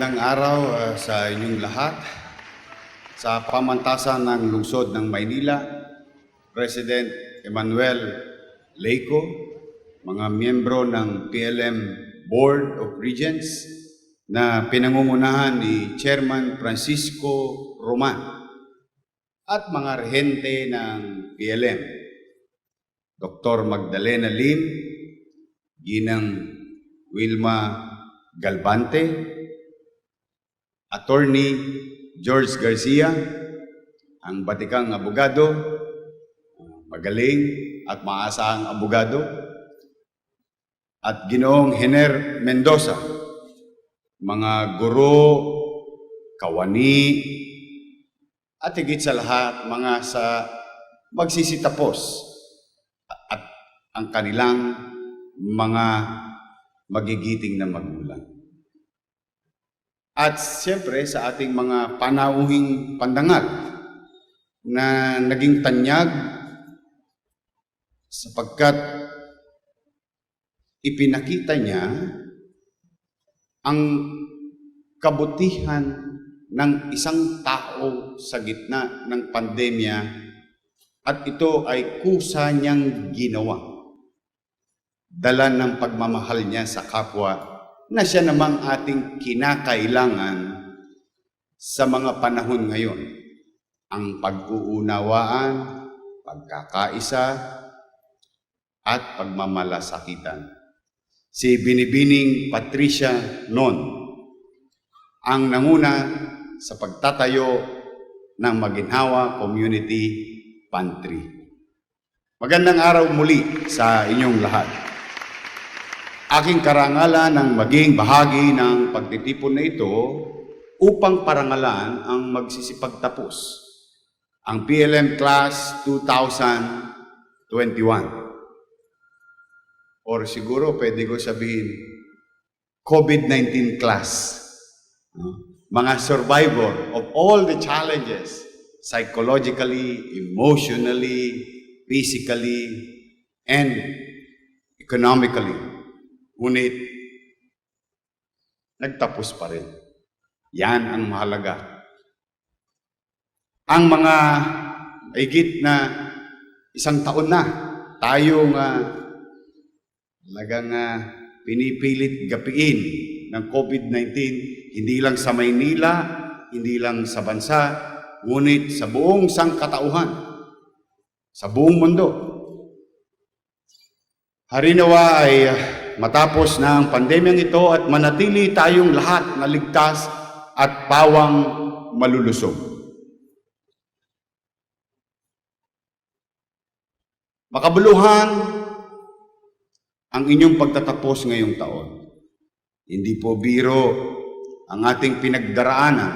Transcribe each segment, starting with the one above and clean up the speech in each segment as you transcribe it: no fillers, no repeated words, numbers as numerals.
Magandang araw sa inyong lahat. Sa pamantasan ng lungsod ng Maynila, President Emmanuel Leyco, mga miyembro ng PLM Board of Regents na pinangungunahan ni Chairman Francisco Roman at mga rehente ng PLM, Dr. Magdalena Lim, Ginang Wilma Galvante, Attorney George Garcia, ang batikang abogado, magaling at maasahang abogado, at Ginoong Hener Mendoza, mga guro, kawani, at higit sa lahat, mga sa magsisitapos at ang kanilang mga magigiting na magulang. At siyempre sa ating mga panauhing pandangal na naging tanyag sapagkat ipinakita niya ang kabutihan ng isang tao sa gitna ng pandemya at ito ay kusa niyang ginawa. Dala ng pagmamahal niya sa kapwa na siya namang ating kinakailangan sa mga panahon ngayon. Ang pag-uunawaan, pagkakaisa, at pagmamalasakitan. Si Binibining Patricia Non, ang nanguna sa pagtatayo ng Maginhawa Community Pantry. Magandang araw muli sa inyong lahat. Aking karangalan ang maging bahagi ng pagtitipon na ito upang parangalan ang magsisipagtapos, ang PLM Class 2021. Or siguro pwede ko sabihin, COVID-19 class. Mga survivor of all the challenges, psychologically, emotionally, physically, and economically. Ngunit, nagtapos pa rin. Yan ang mahalaga. Ang mga higit na isang taon na tayong talagang pinipilit gapiin ng COVID-19, hindi lang sa Maynila, hindi lang sa bansa, ngunit sa buong sangkatauhan, sa buong mundo. Harinawa ay matapos na ang pandemyang ito at manatili tayong lahat na ligtas at pawang malulusog. Makabuluhan ang inyong pagtatapos ngayong taon. Hindi po biro ang ating pinagdaanan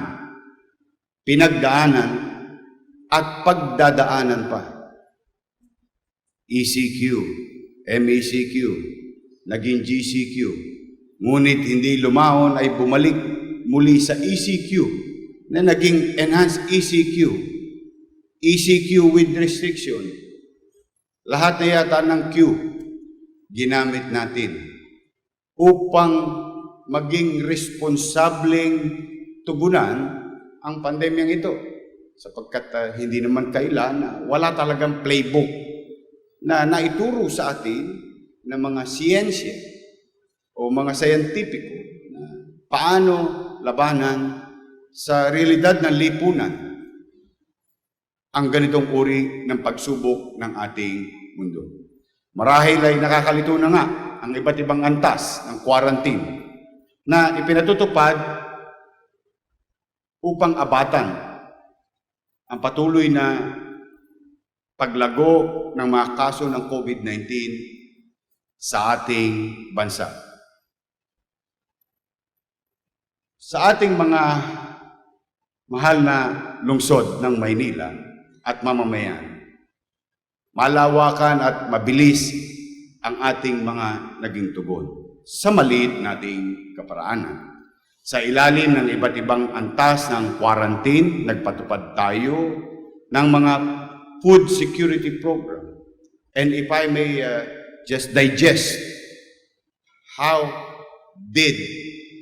at pagdadaanan pa. ECQ, MECQ, naging GCQ, ngunit hindi lumaon ay bumalik muli sa ECQ na naging Enhanced ECQ, ECQ with restriction. Lahat na yata ng Q ginamit natin upang maging responsableng tugunan ang pandemyang ito. Sapagkat hindi naman kailan, wala talagang playbook na naituro sa atin ng mga siyensya o mga scientifico na paano labanan sa realidad ng lipunan ang ganitong uri ng pagsubok ng ating mundo. Marahil ay nakakalito na nga ang iba't ibang antas ng quarantine na ipinatutupad upang abatan ang patuloy na paglago ng mga kaso ng COVID-19 sa ating bansa. Sa ating mga mahal na lungsod ng Maynila at mamamayan, malawakan at mabilis ang ating mga naging tugon sa maliit nating kaparaanan. Sa ilalim ng iba't ibang antas ng quarantine, nagpatupad tayo ng mga food security program. And if I may just digest how did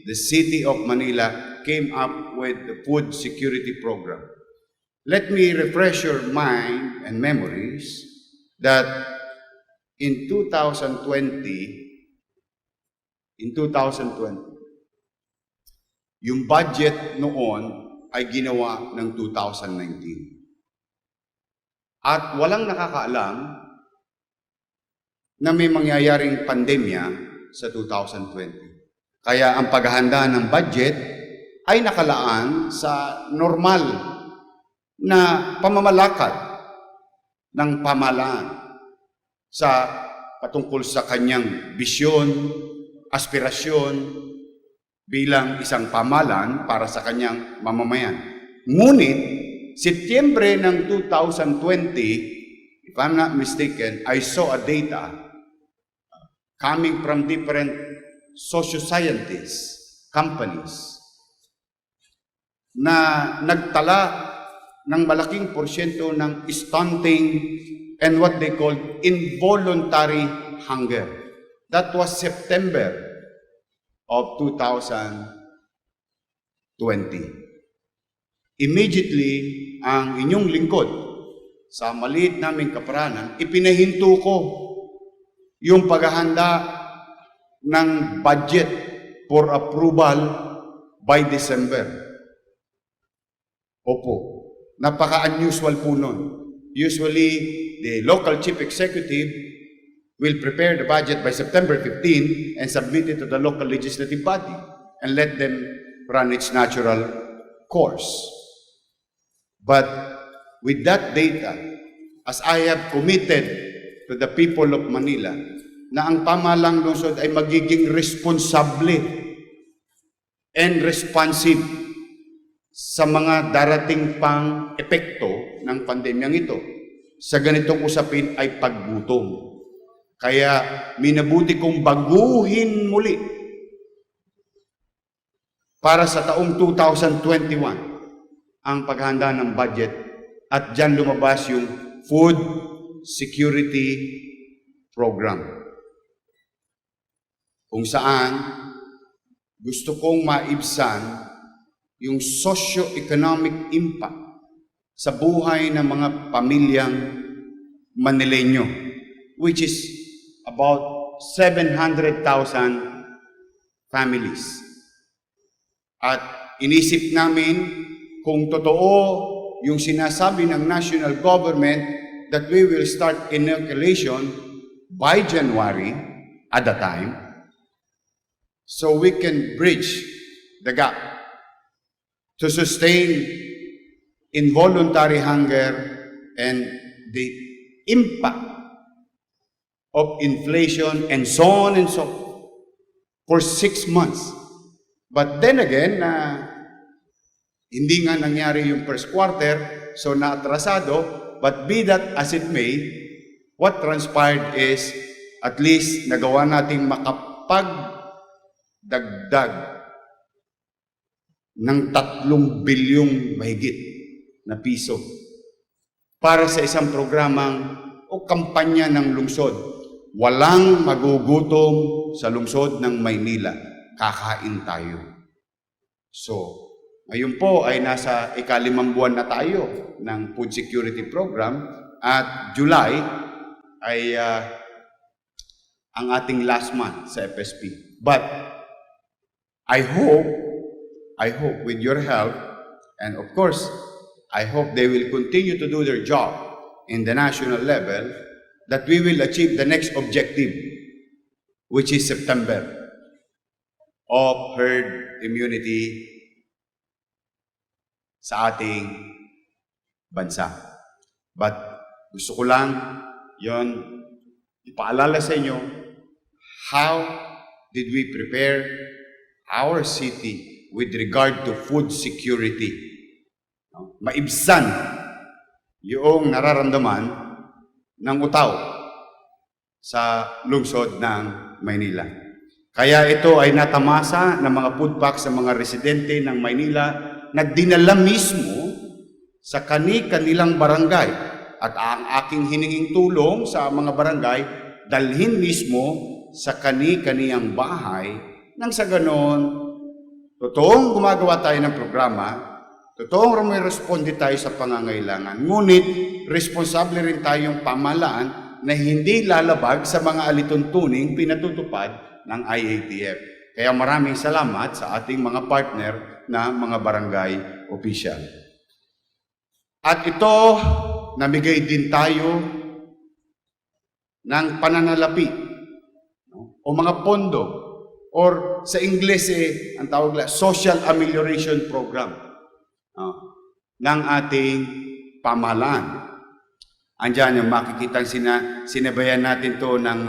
the City of Manila came up with the food security program. Let me refresh your mind and memories that in 2020, yung budget noon ay ginawa ng 2019. At walang nakakaalam na may mangyayaring pandemya sa 2020. Kaya ang paghahanda ng budget ay nakalaan sa normal na pamamalakad ng pamahalaan sa patungkol sa kanyang bisyon, aspirasyon bilang isang pamahalaan para sa kanyang mamamayan. Ngunit, Setyembre ng 2020, if I'm not mistaken, I saw a data coming from different socio-scientists, companies, na nagtala ng malaking porsyento ng stunting and what they call involuntary hunger. That was September of 2020. Immediately, ang inyong lingkod sa maliit naming kaparanan, ipinahinto ko yung paghahanda ng budget for approval by December. Opo. Napaka-unusual po nun. Usually, the local chief executive will prepare the budget by September 15 and submit it to the local legislative body and let them run its natural course. But with that data, as I have committed to the people of Manila, na ang pamahalang lungsod ay magiging responsable and responsive sa mga darating pang epekto ng pandemyang ito. Sa ganitong usapin ay paggutom. Kaya minabuti kong baguhin muli para sa taong 2021 ang paghahanda ng budget at dyan lumabas yung food security program. Kung saan gusto kong maibsan yung socio-economic impact sa buhay ng mga pamilyang Manileño, which is about 700,000 families. At inisip namin kung totoo yung sinasabi ng national government that we will start inoculation by January at the time, so we can bridge the gap to sustain involuntary hunger and the impact of inflation and so on and so for 6 months. But then again, hindi nga nangyari yung first quarter, so naatrasado, but be that as it may, what transpired is at least nagawa nating makapagdagdag ng 3 bilyong mahigit na piso para sa isang programang o kampanya ng lungsod. Walang magugutom sa lungsod ng Maynila. Kakain tayo. So, ngayon po ay nasa ika-5 buwan na tayo ng food security program at July ay ang ating last month sa FSP. But I hope with your help, and of course, I hope they will continue to do their job in the national level, that we will achieve the next objective, which is September, of herd immunity sa ating bansa. But gusto ko lang yon ipaalala sa inyo, how did we prepare our city with regard to food security. Maibsan yung nararamdaman ng utaw sa lungsod ng Maynila. Kaya ito ay natamasa ng mga food packs sa mga residente ng Maynila na dinala mismo sa kani-kanilang barangay. At ang aking hininging tulong sa mga barangay, dalhin mismo sa kani-kaniyang bahay nang sa ganon Totoong gumagawa tayo ng programa, totoong rumiresponde tayo sa pangangailangan, ngunit responsable rin tayong pamahalaan na hindi lalabag sa mga alituntuning pinatutupad ng IATF. Kaya maraming salamat sa ating mga partner na mga barangay official. At ito, namigay din tayo ng pananalapi o mga pondo or sa Ingles ang tawag na Social Amelioration Program ng ating pamahalaan. Andiyan yung makikita sinabayan natin to ng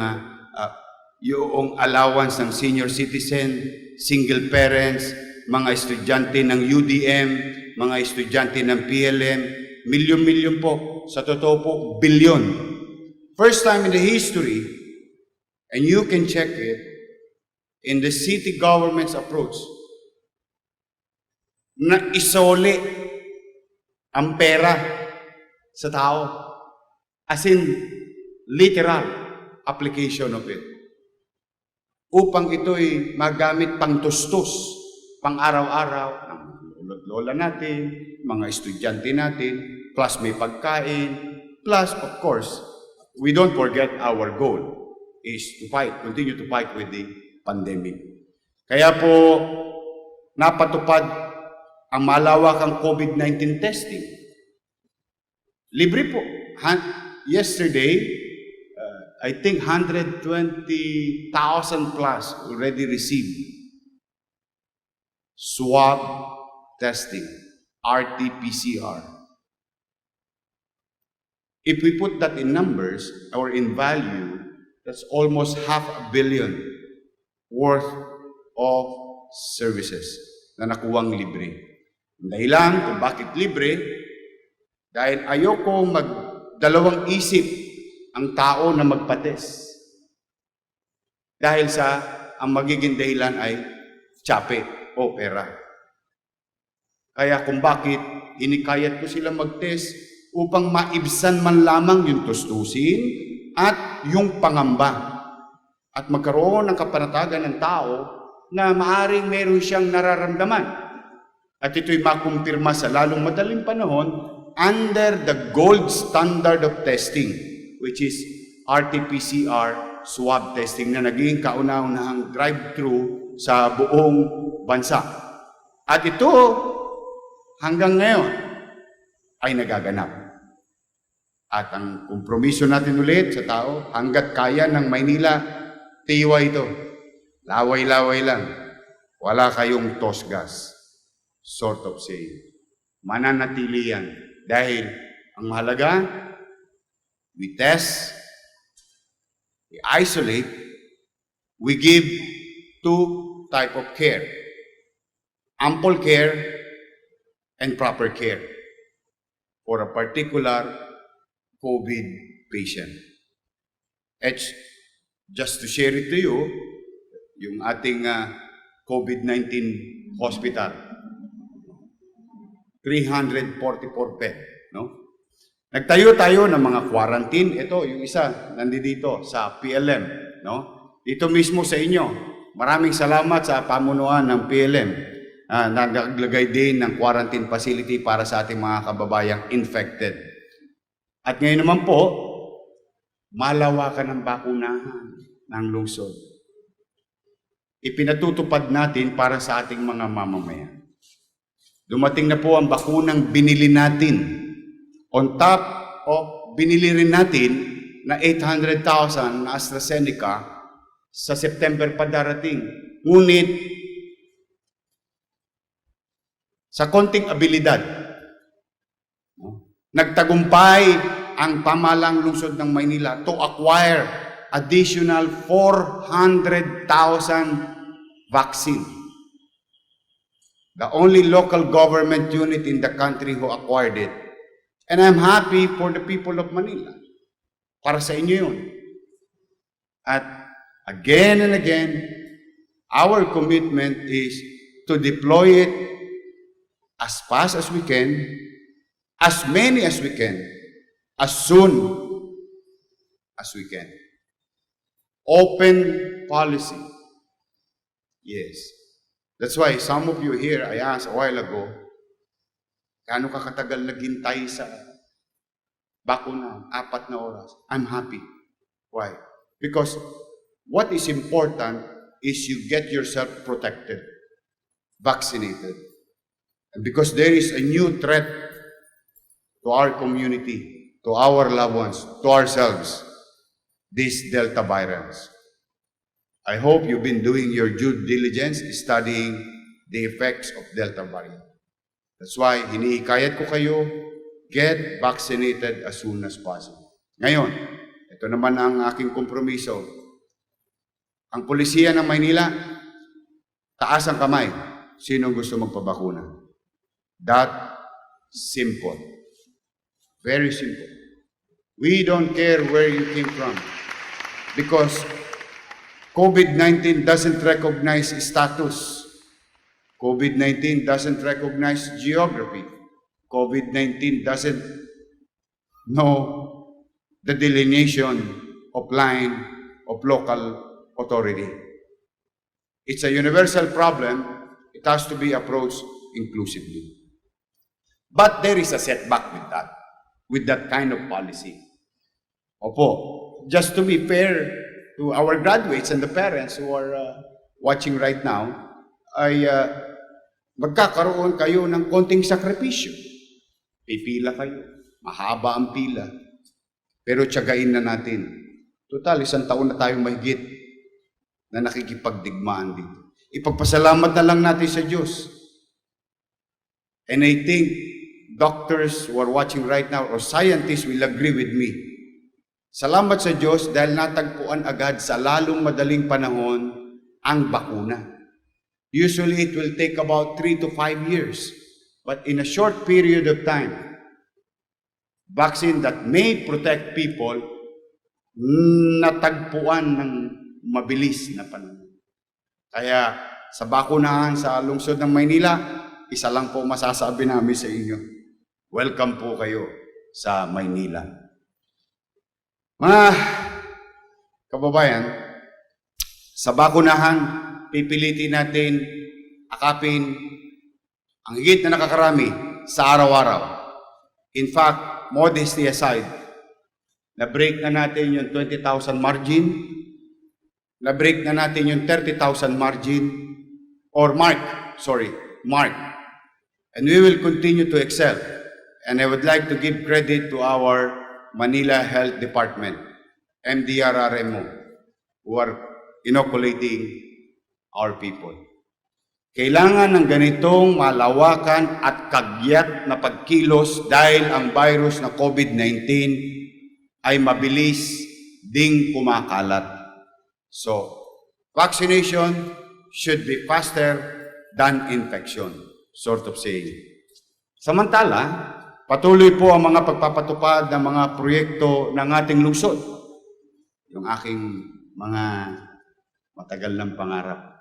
yung allowance ng senior citizen, single parents, mga estudyante ng UDM, mga estudyante ng PLM, milyon-milyon po, sa totoo po, bilyon. First time in the history, and you can check it, in the city government's approach, na isole ang pera sa tao. As in, literal application of it. Upang ito'y magamit pang tustos, pang araw-araw ng lola natin, mga estudyante natin, plus may pagkain, plus of course, we don't forget our goal is to continue to fight with the pandemic. Kaya po, napatupad ang malawakang COVID-19 testing. Libre po. Yesterday, I think 120,000 plus already received swab testing, RT-PCR. If we put that in numbers or in value, that's almost 500 million worth of services na nakuwang libre. Dahilan kung bakit libre, dahil ayokong magdalawang isip ang tao na magpates. Dahil sa ang magiging dahilan ay tsape o pera. Kaya kung bakit hinikayat ko sila magtest upang maibsan man lamang yung tustusin at yung pangamba. At magkaroon ng kapanatagan ng tao na maaring meron siyang nararamdaman. At ito'y makumpirma sa lalong madaling panahon under the gold standard of testing, which is RT-PCR swab testing na naging kauna-unahang drive-thru sa buong bansa. At ito, hanggang ngayon, ay nagaganap. At ang kompromiso natin ulit sa tao, hanggat kaya ng Maynila, tiwa ito. Laway-laway lang. Wala kayong tosgas. Sort of saying. Mananatili yan. Dahil ang mahalaga, we test, we isolate, we give two type of care. Ample care and proper care for a particular COVID patient. It's just to share it to you, yung ating COVID-19 hospital, 344 bed, no? Nagtayo tayo ng mga quarantine. Ito, yung isa, nandito sa PLM, no? Dito mismo sa inyo. Maraming salamat sa pamunuan ng PLM. Naglagay din ng quarantine facility para sa ating mga kababayang infected. At ngayon naman po, malawakan ang bakunahan ng lungsod. Ipinatutupad natin para sa ating mga mamamayan. Dumating na po ang bakunang binili natin. On top of binili rin natin na 800,000 na AstraZeneca sa September pa darating. Ngunit, sa konting abilidad, nagtagumpay ang pamahalang lungsod ng Maynila to acquire additional 400,000 vaccine. The only local government unit in the country who acquired it. And I'm happy for the people of Manila. Para sa inyo yun. At again and again, our commitment is to deploy it as fast as we can, as many as we can, as soon as we can. Open policy. Yes. That's why some of you here, I asked a while ago, gaano ka katagal naghintay sa bakuna? 4 na oras. I'm happy. Why? Because what is important is you get yourself protected, vaccinated. And because there is a new threat to our community, to our loved ones, to ourselves, this Delta virus. I hope you've been doing your due diligence studying the effects of Delta variant. That's why hinihikayat ko kayo, get vaccinated as soon as possible. Ngayon, ito naman ang aking kompromiso. Ang pulisiya ng Maynila, taas ang kamay. Sino gusto magpabakuna? That simple. Very simple. We don't care where you came from. Because COVID-19 doesn't recognize status. COVID-19 doesn't recognize geography. COVID-19 doesn't know the delineation of line of local authority. It's a universal problem. It has to be approached inclusively. But there is a setback with that kind of policy. Opo, just to be fair to our graduates and the parents who are watching right now, ay magkakaroon kayo ng konting sakripisyo. Pipila kayo. Mahaba ang pila. Pero tiyagain na natin. Total, 1 taon na tayong mahigit na nakikipagdigmaan dito. Ipagpasalamat na lang natin sa Diyos. And I think doctors who are watching right now or scientists will agree with me. Salamat sa Diyos dahil natagpuan agad sa lalong madaling panahon ang bakuna. Usually it will take about 3 to 5 years. But in a short period of time, vaccine that may protect people, natagpuan ng mabilis na panahon. Kaya sa bakunahan sa lungsod ng Maynila, isa lang po masasabi namin sa inyo. Welcome po kayo sa Maynila. Mga kababayan, sa bakunahan, pipilitin natin akapin ang higit na nakakarami sa araw-araw. In fact, modesty aside, na-break na natin yung 20,000 margin, na-break na natin yung 30,000 margin, or mark. And we will continue to excel. And I would like to give credit to our Manila Health Department, MDRRMO, who are inoculating our people. Kailangan ng ganitong malawakan at kagyat na pagkilos dahil ang virus na COVID-19 ay mabilis ding kumakalat. So, vaccination should be faster than infection, sort of saying. Samantala, patuloy po ang mga pagpapatupad ng mga proyekto ng ating lungsod. Yung aking mga matagal ng pangarap.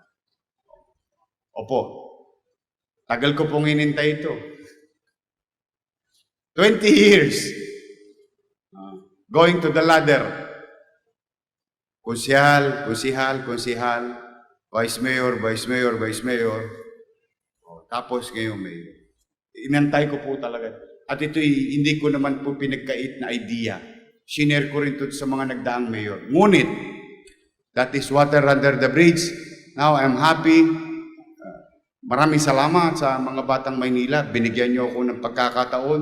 Opo, tagal ko pong inintay ito. 20 years. Going to the ladder. Konsihal, vice mayor. Tapos ngayon mayor. Inantay ko po talaga. At ito'y hindi ko naman po pinagkait na idea. Shinare ko rin ito sa mga nagdaang mayor. Ngunit, that is water under the bridge. Now, I'm happy. Maraming salamat sa mga batang Maynila. Binigyan niyo ako ng pagkakataon.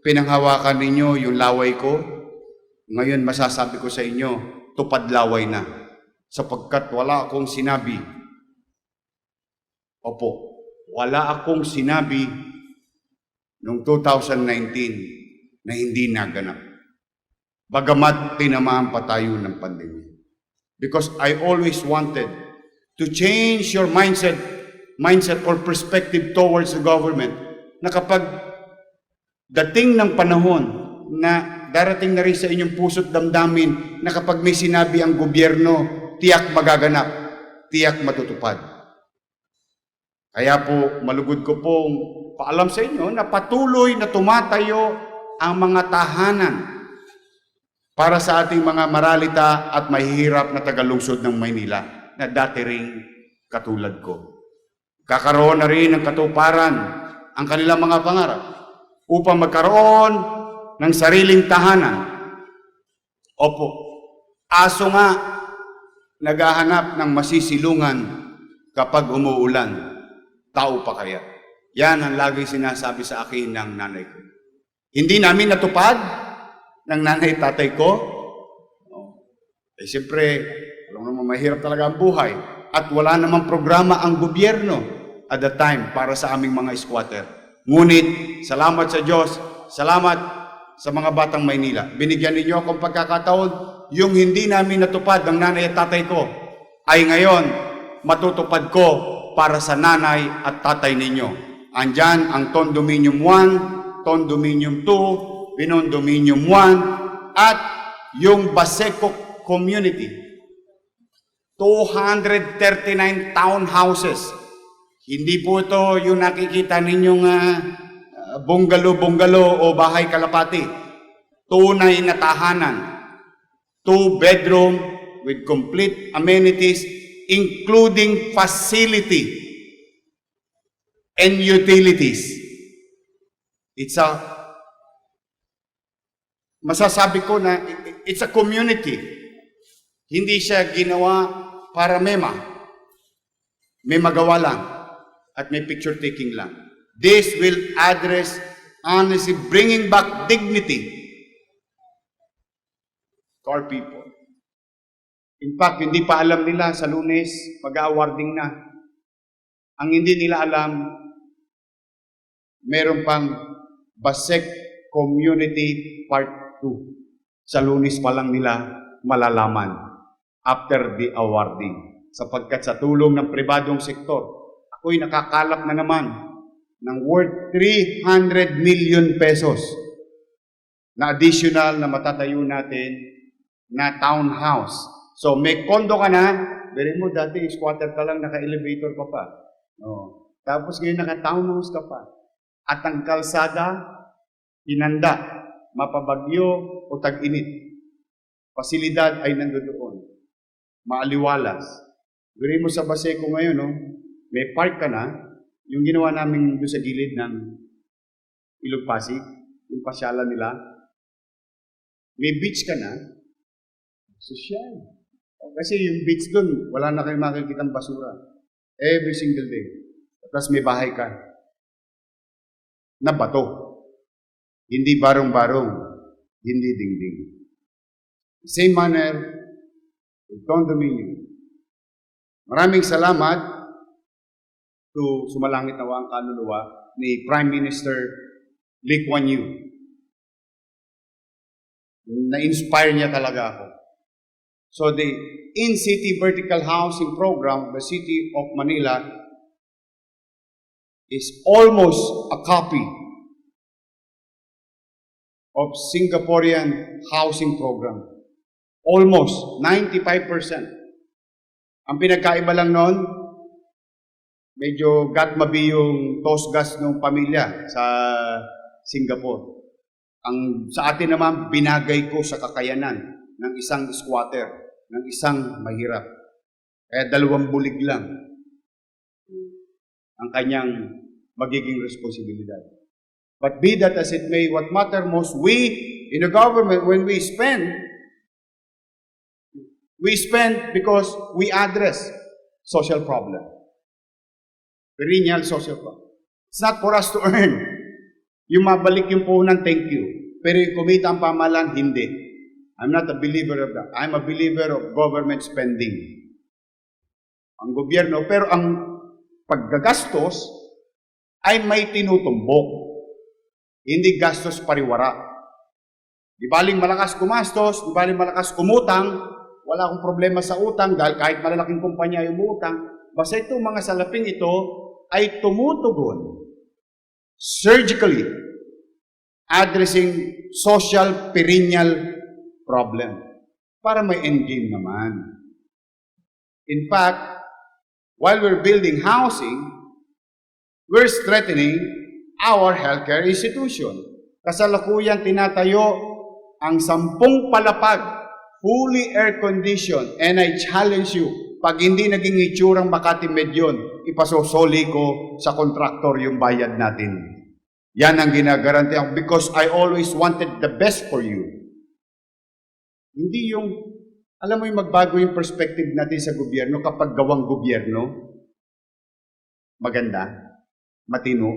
Pinanghawakan ninyo yung laway ko. Ngayon, masasabi ko sa inyo, tupad laway na. Sapagkat wala akong sinabi. Opo, wala akong sinabi noong 2019 na hindi naganap. Bagamat tinamaan pa tayo ng pandemya. Because I always wanted to change your mindset or perspective towards the government na kapag dating ng panahon na darating na rin sa inyong puso't damdamin na kapag may sinabi ang gobyerno, tiyak magaganap, tiyak matutupad. Kaya po, malugod ko pong paalam sa inyo na patuloy na tumatayo ang mga tahanan para sa ating mga maralita at mahihirap na tagalungsod ng Maynila na dati ring katulad ko. kakaroon na rin ng katuparan ang kanilang mga pangarap upang magkaroon ng sariling tahanan. Opo, aso nga naghahanap ng masisilungan kapag umuulan. Tao pa kaya? Yan ang lagi sinasabi sa akin ng nanay ko. Hindi namin natupad ng nanay tatay ko. Eh siyempre, alam naman mahirap talaga ang buhay. At wala namang programa ang gobyerno at the time para sa aming mga squatter. Ngunit, salamat sa Diyos, salamat sa mga batang Maynila. Binigyan ninyo akong pagkakataon, yung hindi namin natupad ng nanay at tatay ko, ay ngayon matutupad ko para sa nanay at tatay ninyo. Andyan ang Condominium 1, Condominium 2, Binondominium 1, at yung Baseco Community. 239 townhouses. Hindi po ito yung nakikita ninyong bungalow-bungalow o bahay kalapati. Tunay na tahanan. 2-bedroom with complete amenities including facility and utilities. Masasabi ko na it's a community. Hindi siya ginawa para may magawa lang at may picture taking lang. This will address, honestly, bringing back dignity to our people. In fact, hindi pa alam nila sa Lunes, mag-awarding na. Ang hindi nila alam, meron pang Basek Community Part 2. Sa Lunes pa lang nila malalaman after the awarding. Sapagkat sa tulong ng pribadong sektor, ako'y nakakalap na naman ng worth 300 million pesos na additional na matatayo natin na townhouse. So may kondo ka na, beri mo dati squatter ka lang, naka-elevator ka pa. Oh. Tapos ngayon naka-townhouse ka pa. At ang kalsada, hinanda, mapabagyo o tag-init. Pasilidad ay nandoon. Maaliwalas. Beri mo sa Baseco ngayon, no? May park ka na, yung ginawa namin doon sa gilid ng Ilog Pasig, yung pasyalan nila. May beach ka na, social. Kasi yung beach doon, wala na kayong makikitang basura. Every single day. Tapos may bahay ka na bato. Hindi barong-barong, hindi dingding. Same manner, with condominium. Maraming salamat to sumalangit na ang kaluluwa ni Prime Minister Lee Kuan Yew. Na-inspire niya talaga ako. So the in-city vertical housing program, the City of Manila, is almost a copy of Singaporean housing program. Almost 95%. Ang pinagkaiba lang noon, medyo gatmabi yung tosgas ng pamilya sa Singapore. Sa atin naman, binagay ko sa kakayanan ng isang squatter, ng isang mahirap. Kaya 2 bulig lang ang kanyang magiging responsibilidad. But be that as it may, what matter most, we in the government, when we spend because we address social problem. Perennial social problem. It's not for us to earn. Yung mabalik yung puhunan, thank you. Pero yung kumita ang pamahalaan, hindi. I'm not a believer of that. I'm a believer of government spending. Ang gobyerno, pero ang paggagastos ay may tinutumbok. Hindi gastos pariwara. Di baling malakas gumastos, di baling malakas umutang, wala akong problema sa utang dahil kahit malalaking kumpanya yung umutang, basta itong mga salaping ito ay tumutugon surgically addressing social perennial problem para may endgame naman. In fact, while we're building housing, we're strengthening our healthcare institution. Kasalukuyan tinatayo ang 10 palapag, fully air-conditioned, and I challenge you, Pag hindi naging itsurang Makati Med yun, ipasosoli ko sa kontraktor yung bayad natin. Yan ang ginagaranti ako because I always wanted the best for you. Hindi yung, alam mo yung magbago yung perspective natin sa gobyerno kapag gawang gobyerno, maganda, matino,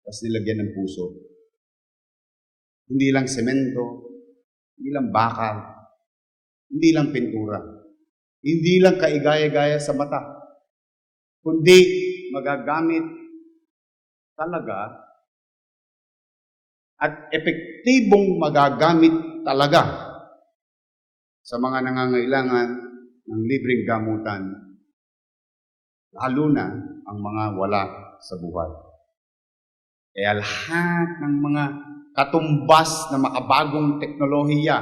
tapos nilagyan ng puso. Hindi lang semento, hindi lang bakal, hindi lang pintura, hindi lang kaigaya-gaya sa mata, kundi magagamit talaga at epektibong magagamit talaga sa mga nangangailangan ng libreng gamutan, lalo na ang mga wala sa buhay. Kaya lahat ng mga katumbas na makabagong teknolohiya,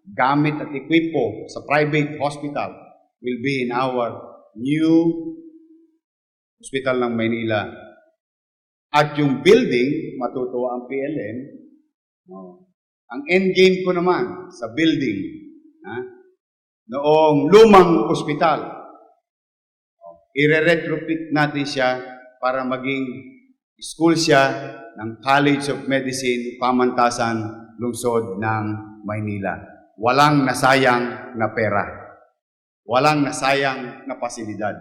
gamit at ekwipo sa private hospital will be in our new hospital ng Maynila. At yung building, matutuwa ang PLM, ang endgame ko naman sa building, noong lumang ospital, i-retrofit natin siya para maging school siya ng College of Medicine, Pamantasan, Lungsod ng Maynila. Walang nasayang na pera. Walang nasayang na pasilidad.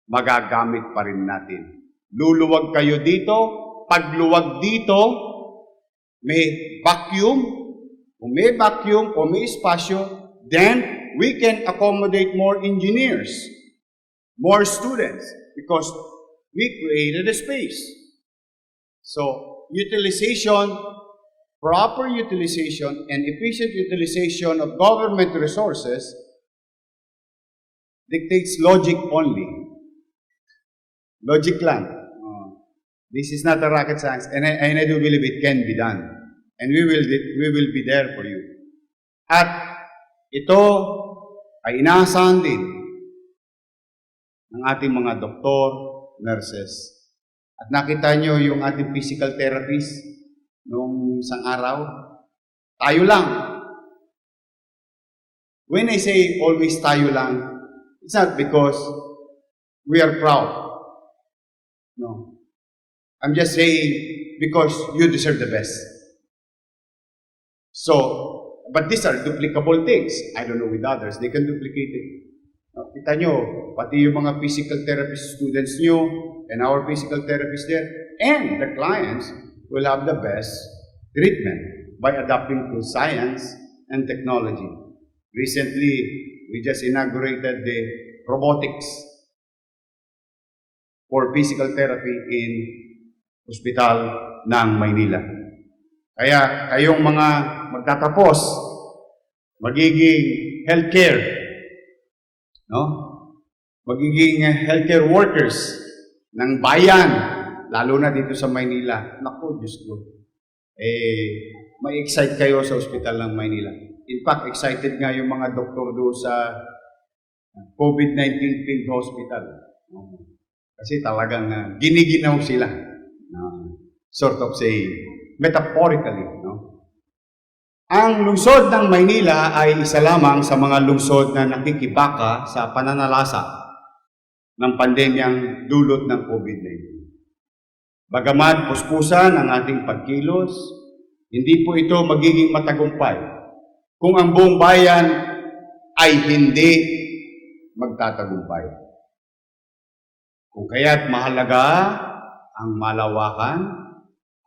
Magagamit pa rin natin. Luluwag kayo dito. Pagluwag dito, may vacuum. Kung may vacuum, kung may espasyo, then we can accommodate more engineers, more students, because we created a space. So, utilization, proper utilization, and efficient utilization of government resources dictates logic only. Logic lang. This is not a rocket science, and I do believe it can be done. And we will be there for you. At ito ay inaasahan din ng ating mga doktor, nurses. At nakita nyo yung ating physical therapist noong isang araw. Tayo lang. When I say always tayo lang, it's not because we are proud. No. I'm just saying because you deserve the best. So, but these are duplicable things. I don't know with others. They can duplicate it. Kita nyo, pati yung mga physical therapist students nyo, and our physical therapist there, and the clients will have the best treatment by adapting to science and technology. Recently, we just inaugurated the robotics for physical therapy in Hospital ng Maynila. Kaya kayong mga magtatapos, magiging healthcare, no? Magiging healthcare workers ng bayan, lalo na dito sa Maynila. Naku, Diyos ko. May excite kayo sa Hospital ng Maynila. In fact, excited nga yung mga doktor doon sa COVID-19 field hospital. Kasi talagang giniginaw sila. Sort of saying, metaphorically. No? Ang lungsod ng Maynila ay isa lamang sa mga lungsod na nakikibaka sa pananalasa ng pandemyang dulot ng COVID-19. Bagamat puspusan ang ating pagkilos, hindi po ito magiging matagumpay kung ang buong bayan ay hindi magtatagumpay. Kung kaya't mahalaga ang malawakan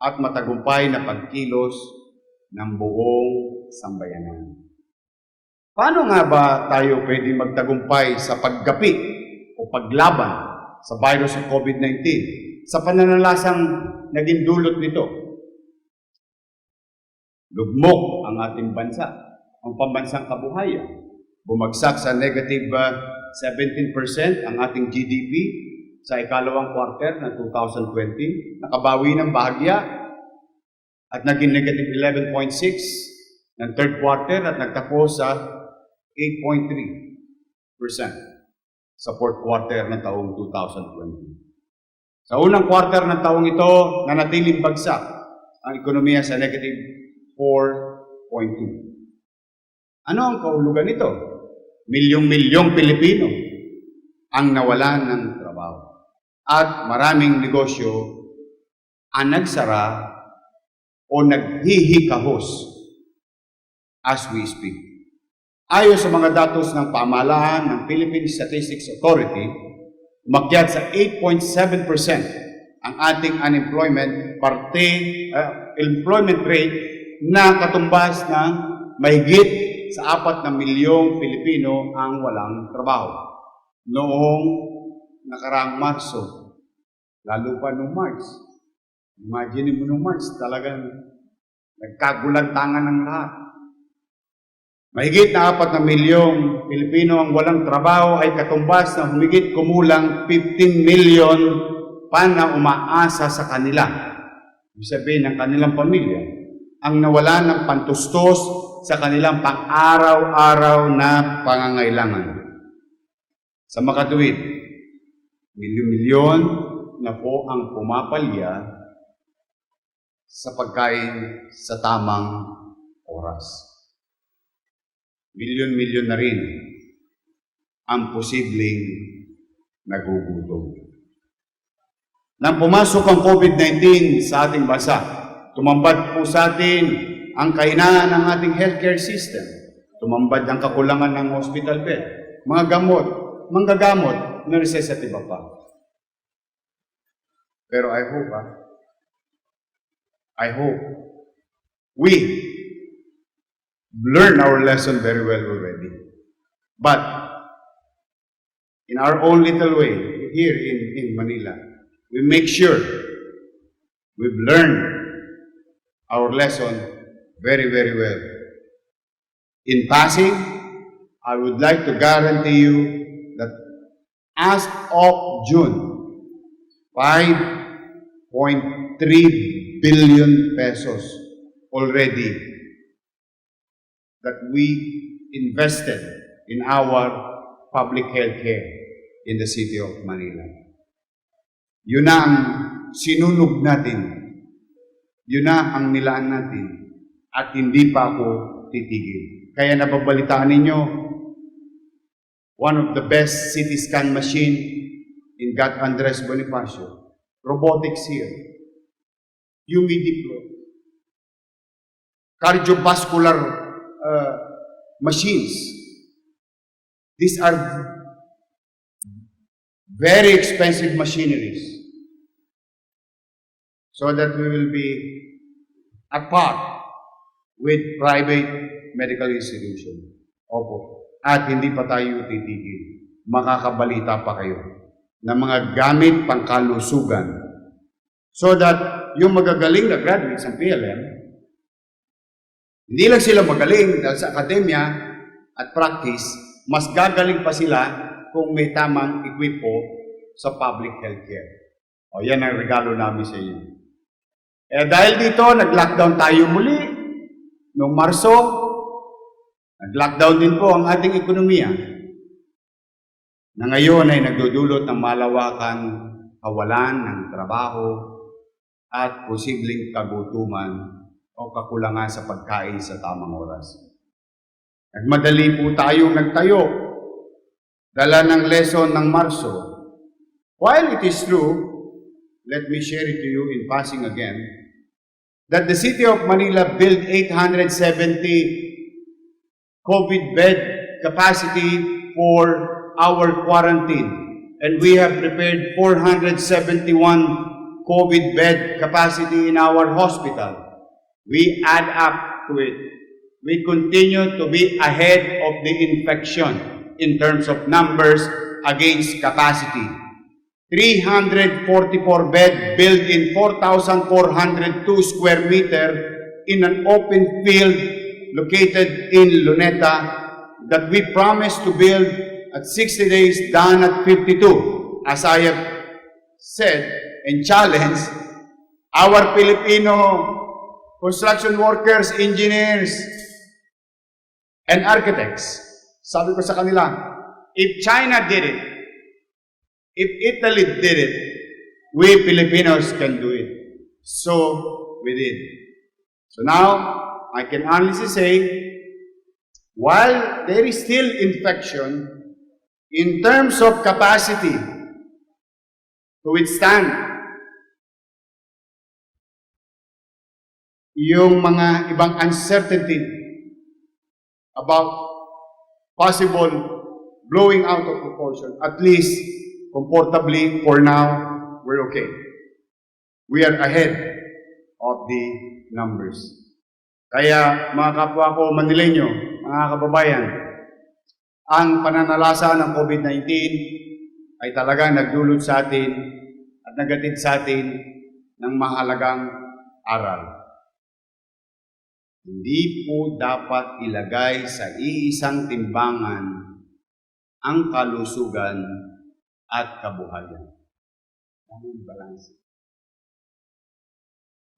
at matagumpay na pagkilos ng buong sambayanan. Paano nga ba tayo pwede magtagumpay sa paggapi o paglaban sa virus ng COVID-19 sa pananalasang naging dulot nito? Lugmok ang ating bansa, ang pambansang kabuhayan. Bumagsak sa negative 17% ang ating GDP sa ikalawang quarter ng 2020, nakabawi ng bahagya at naging negative 11.6 ng third quarter at nagtapos sa 8.3% sa fourth quarter ng taong 2020. Sa unang quarter ng taong ito, nanatiling bagsak ang ekonomiya sa negative 4.2. Ano ang kahulugan nito? Milyong-milyong Pilipino ang nawalan ng trabaho. At maraming negosyo ang nagsara o naghihikahos as we speak. Ayon sa mga datos ng pamahalaan ng Philippine Statistics Authority, umakyat sa 8.7% ang ating employment rate na katumbas ng mahigit sa 4 na milyong Pilipino ang walang trabaho. Noong nakaraang Marso, lalo pa noong March. Imagine mo noong March, talagang nagkagulantangan ng lahat. Mahigit na 4 na milyong Pilipino ang walang trabaho ay katumbas na humigit kumulang 15 million pa na umaasa sa kanila. Ibig sabihin ng kanilang pamilya, ang nawalan ng pantustos sa kanilang pang-araw-araw na pangangailangan. Sa makatuwid, milyon-milyon na po ang pumapalya sa pagkain sa tamang oras. Milyon-milyon na rin ang posibleng nagugutom. Nang pumasok ang COVID-19 sa ating bansa, tumambad po sa atin ang kahinaan ng ating healthcare system. Tumambad ang kakulangan ng hospital bed, mga gamot, manggagamot na necessity ba pa. Pero I hope we learn our lesson very well already. But in our own little way, here in Manila, we make sure we've learned our lesson very, very well. In passing, I would like to guarantee you that as of June, 5.3 billion pesos already that we invested in our public health care in the city of Manila. Yun na ang sinunog natin. Yun na ang nilaan natin. At hindi pa ako titigil. Kaya nababalitaan ninyo, one of the best CT scan machine in Gat Andres Bonifacio, robotics here, humidiplo, cardiovascular machines. These are very expensive machineries so that we will be apart with private medical institution. Opo. At hindi pa tayo titigil. Makakabalita pa kayo ng mga gamit pangkalusugan so that yung magagaling na graduates ng PLM, hindi lang sila magaling dahil sa akademya at practice, mas gagaling pa sila kung may tamang equipo sa public healthcare. O yan ang regalo namin sa inyo. Dahil dito, nag-lockdown tayo muli. Noong Marso, nag-lockdown din po ang ating ekonomiya na ngayon ay nagdudulot ng malawakang kawalan ng trabaho at posibleng kagutuman o kakulangan sa pagkain sa tamang oras. Nagmadali po tayong nagtayo, dala ng lesson ng Marso. While it is true, let me share it to you in passing again, that the city of Manila built 870 COVID bed capacity for our quarantine. And we have prepared 471 COVID bed capacity in our hospital. We add up to it. We continue to be ahead of the infection in terms of numbers against capacity. 344 bed built in 4,402 square meter in an open field located in Luneta that we promised to build at 60 days, done at 52. As I have said and challenged, our Filipino construction workers, engineers, and architects, sabi ko sa kanila, if China did it, if Italy did it, we Filipinos can do it. So, we did. So now, I can honestly say, while there is still infection, in terms of capacity to withstand yung mga ibang uncertainty about possible blowing out of proportion, at least comfortably for now, we're okay. We are ahead of the numbers. Kaya mga kapwa ko Manileño, mga kababayan, ang pananalasa ng COVID-19 ay talagang nagdulot sa atin at nagatid sa atin ng mahalagang aral. Hindi po dapat ilagay sa iisang timbangan ang kalusugan at kabuhayan. Anong balance?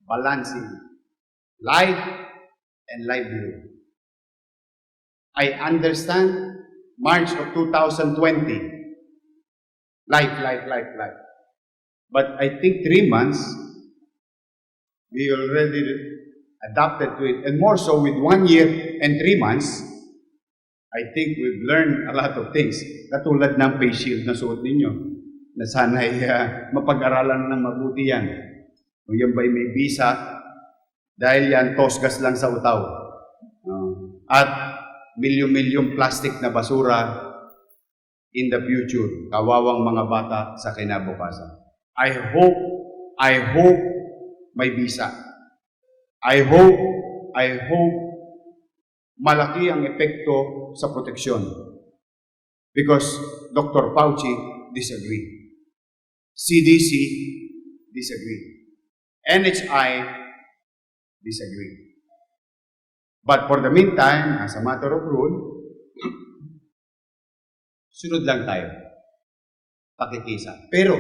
Balancing life and livelihood. I understand March of 2020, life. But I think 3 months, we already adapted to it. And more so with 1 year and 3 months, I think we've learned a lot of things. Katulad ng face shield na suot ninyo, na sana'y mapag-aralan ng mabuti yan. Kung yan ba'y may visa, dahil yan, tosgas lang sa utaw. At milyon-milyon plastic na basura in the future, kawawang mga bata sa kinabukasan. I hope may visa. I hope malaki ang epekto sa proteksyon. Because Dr. Fauci disagreed. CDC disagreed. NHI disagreed. But for the meantime, as a matter of rule, sunod lang tayo. Pakikisa. Pero,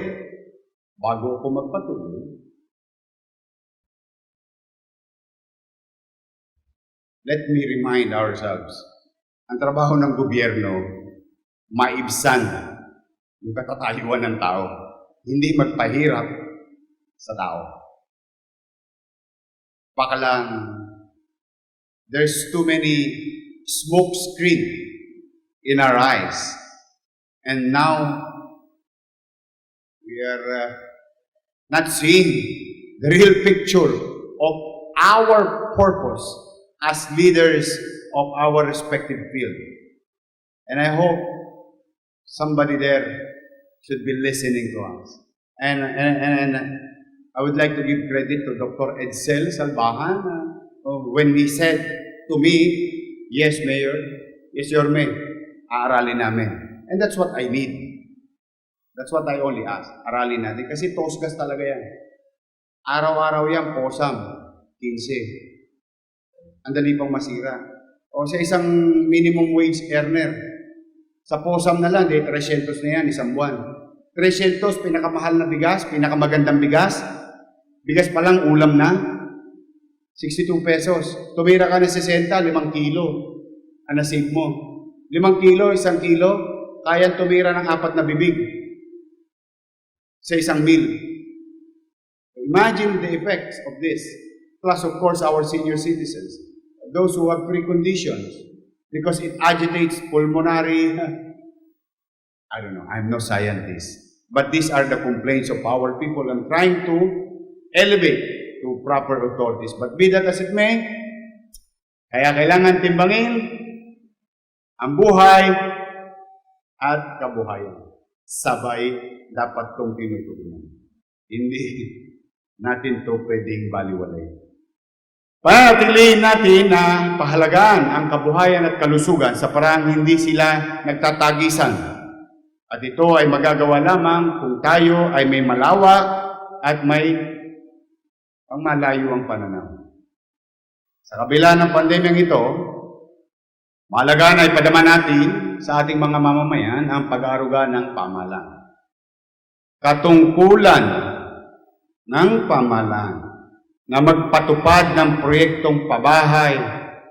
bago ako magpatuloy, let me remind ourselves, ang trabaho ng gobyerno, maibsan yung katatayuan ng tao, hindi magpahirap sa tao. Baka lang, there's too many smoke screen in our eyes. And now, we are not seeing the real picture of our purpose as leaders of our respective field. And I hope somebody there should be listening to us. And I would like to give credit to Dr. Edsel Salbahan when he said to me, yes, Mayor, yes, Yorme, aaralin namin. And that's what I need. That's what I only ask. Aralin natin. Kasi tosgas talaga yan. Araw-araw yan, posam, 15. Ang dali pang masira. O sa isang minimum wage earner, sa posam na lang, 300 na yan, isang buwan. 300, pinakamahal na bigas, pinakamagandang bigas. Bigas pa lang, ulam na. 62 pesos. Tumira ka ng 60, 5 kilo. Ang nasave mo. 5 kilo, 1 kilo, kaya tumira ng 4 na bibig sa isang meal. Imagine the effects of this. Plus, of course, our senior citizens. Those who have preconditions. Because it agitates pulmonary. I don't know. I'm no scientist. But these are the complaints of our people. I'm trying to elevate to proper authorities. But be that as it may, kaya kailangan timbangin ang buhay at kabuhayan. Sabay dapat kong tinutugunan. Hindi natin to pwedeng baliwalay. Panatilihin natin na pahalagaan ang kabuhayan at kalusugan sa parang hindi sila nagtatagisan. At ito ay magagawa lamang kung tayo ay may malawak at may malayo ang pananaw. Sa kabila ng pandemyang ito, mahalaga na ipadama natin sa ating mga mamamayan ang pag-aaruga ng pamahalaan. Katungkulan ng pamahalaan na magpatupad ng proyektong pabahay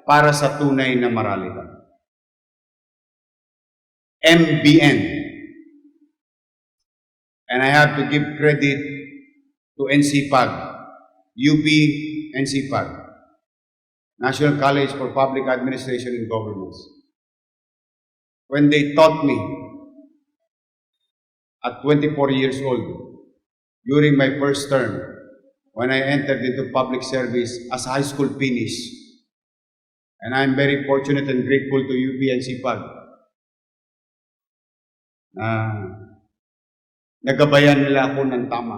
para sa tunay na maralitan. MBN. And I have to give credit to NCPAG, UP NCPAG, National College for Public Administration and Governance. when they taught me at 24 years old, during my first term, when I entered into public service as high school finish. And I'm very fortunate and grateful to UP and CPAG. Nagabayan nila ako ng tama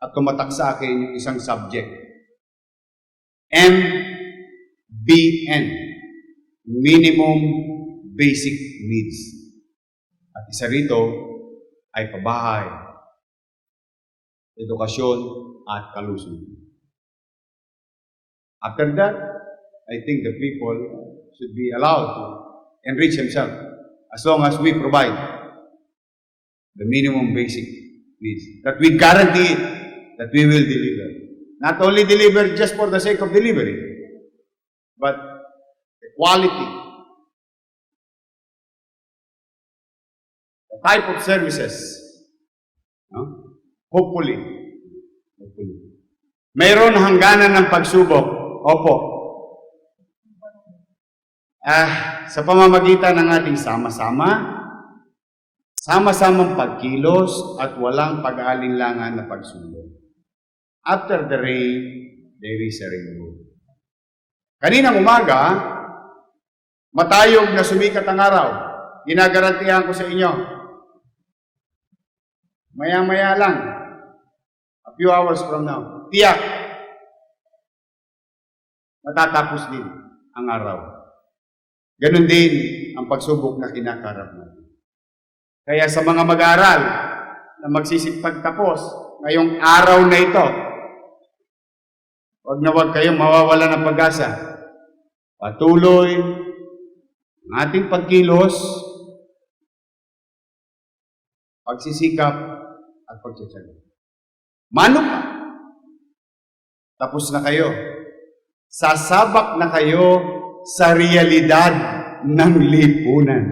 at tumatak sa akin yung isang subject. MBN, Minimum Basic Needs. At isa rito ay pabahay, edukasyon at kalusugan. After that, I think the people should be allowed to enrich themselves as long as we provide the minimum basic needs. That we guarantee it, that we will deliver. Not only deliver just for the sake of delivery, but the quality, the type of services. No? Hopefully. Mayroon hangganan ng pagsubok. Opo. Sa pamamagitan ng ating sama-samang pagkilos at walang pag-aalinlangan na pagsulong. After the rain, there is a rainbow. Kaninang umaga, matayog na sumikat ang araw. Ginagarantihan ko sa inyo. Maya-maya lang, a few hours from now, tiyak, matatapos din ang araw. Ganon din ang pagsubok na kinakarap natin. Kaya sa mga mag-aaral na magsisipagtapos ngayong araw na ito, huwag kayong mawawala ng pag-asa. Patuloy ang ating pagkilos, pagsisikap at pagtsatsaga. Mano pa, tapos na kayo. Sasabak na kayo sa realidad ng lipunan.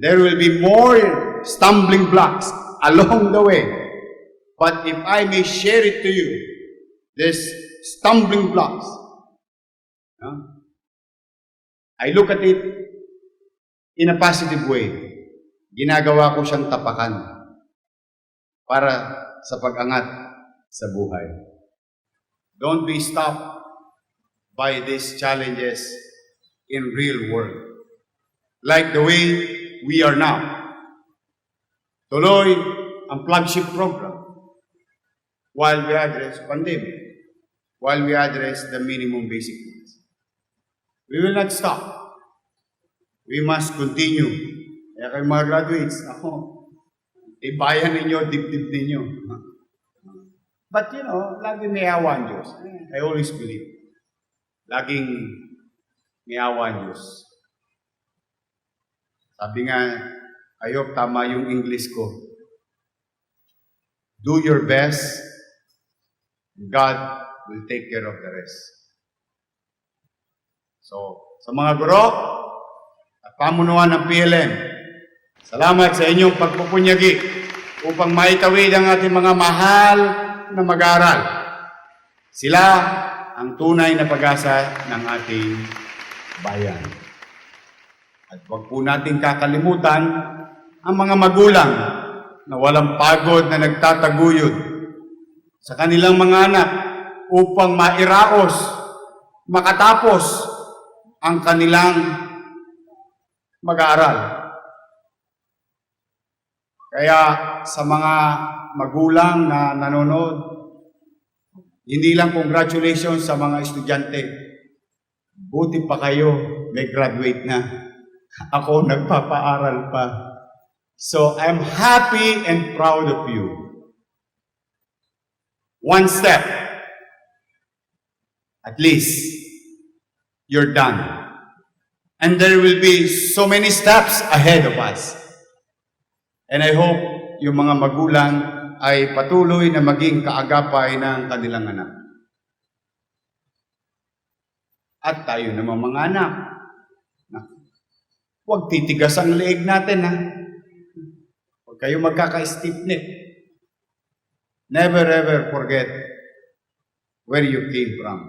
There will be more stumbling blocks along the way. But if I may share it to you, these stumbling blocks, I look at it in a positive way. Ginagawa ko siyang tapakan para sa pag-angat sa buhay. Don't be stopped by these challenges in real world. Like the way we are now. Tuloy ang flagship program while we address pandemic, while we address the minimum basic needs. We will not stop. We must continue. Kaya kayo mga graduates, ibayan ninyo, dibdib ninyo. But lagi may awa ang Diyos. I always believe. Laging may awa ang Diyos. Sabi nga, I hope tama yung English ko. Do your best, God will take care of the rest. So, sa mga guro at pamunuan ng PLN, salamat sa inyong pagpupunyagi upang maitawid ang ating mga mahal na mag-aaral. Sila ang tunay na pag-asa ng ating bayan. At huwag po natin kakalimutan ang mga magulang na walang pagod na nagtataguyod sa kanilang mga anak upang mairaos, makatapos ang kanilang mag-aaral. Kaya sa mga magulang na nanonood, hindi lang congratulations sa mga estudyante. Buti pa kayo, may graduate na. Ako nagpapaaral pa. So I'm happy and proud of you. One step, at least, you're done. And there will be so many steps ahead of us. And I hope yung mga magulang ay patuloy na maging kaagapay ng kanilang anak. At tayo naman mga anak, huwag titigas ang leeg natin, ha? Huwag kayo magkaka-stiff-neck. Never ever forget where you came from.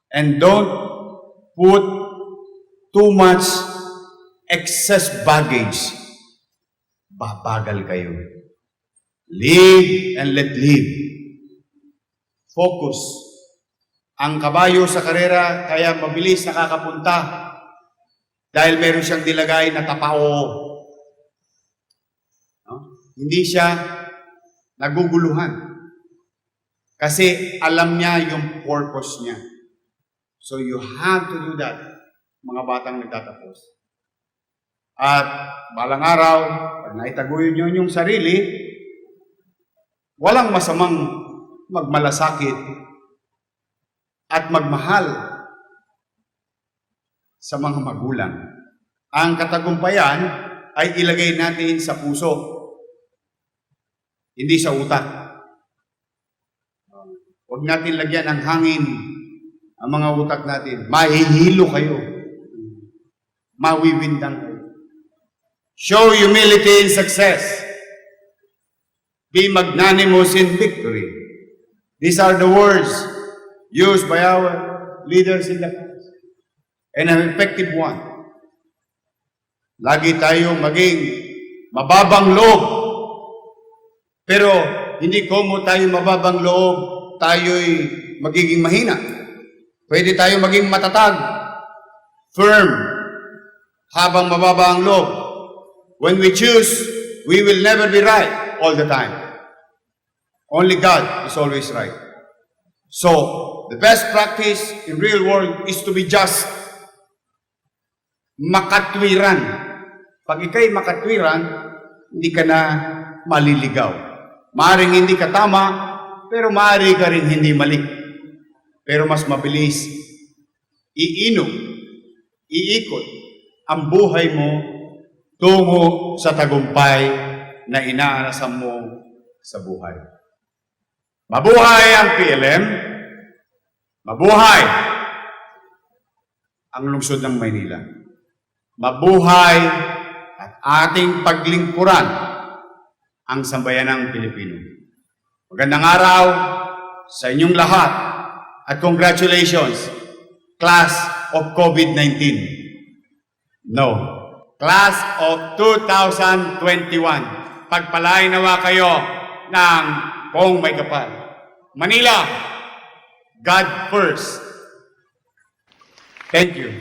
And don't put too much excess baggage, babagal kayo. Live and let live. Focus. Ang kabayo sa karera kaya mabilis nakakapunta dahil meron siyang nilagay na tapao. No? Hindi siya naguguluhan. Kasi alam niya yung purpose niya. So you have to do that, mga batang nagtatapos. At balang araw, pag naitaguyod niyo yung sarili, walang masamang magmalasakit at magmahal sa mga magulang. Ang katagumpayan ay ilagay natin sa puso, hindi sa utak. Huwag natin lagyan ng hangin ang mga utak natin. Mahihilo kayo. Mawiwindang kayo. Show humility in success. Be magnanimous in victory. These are the words used by our leaders in the past. And an effective one. Lagi tayo maging mababang loob. Pero hindi komo tayo mababang loob, tayo'y magiging mahina. Pwede tayo maging matatag, firm, habang mababa ang loob. When we choose, we will never be right all the time. Only God is always right. So, the best practice in real world is to be just. Makatwiran. Pag ikay makatwiran, hindi ka na maliligaw. Maaring hindi ka tama, pero maaari ka rin hindi mali. Pero mas mabilis, iikot ang buhay mo tungo sa tagumpay na inaarasan mo sa buhay. Mabuhay ang PLM, mabuhay ang lungsod ng Maynila. Mabuhay at ating paglingkuran ang sambayanang Pilipino. Magandang araw sa inyong lahat at congratulations, Class of COVID-19. No, Class of 2021. Pagpalain nawa kayo ng kung may kapal. Manila, God first. Thank you.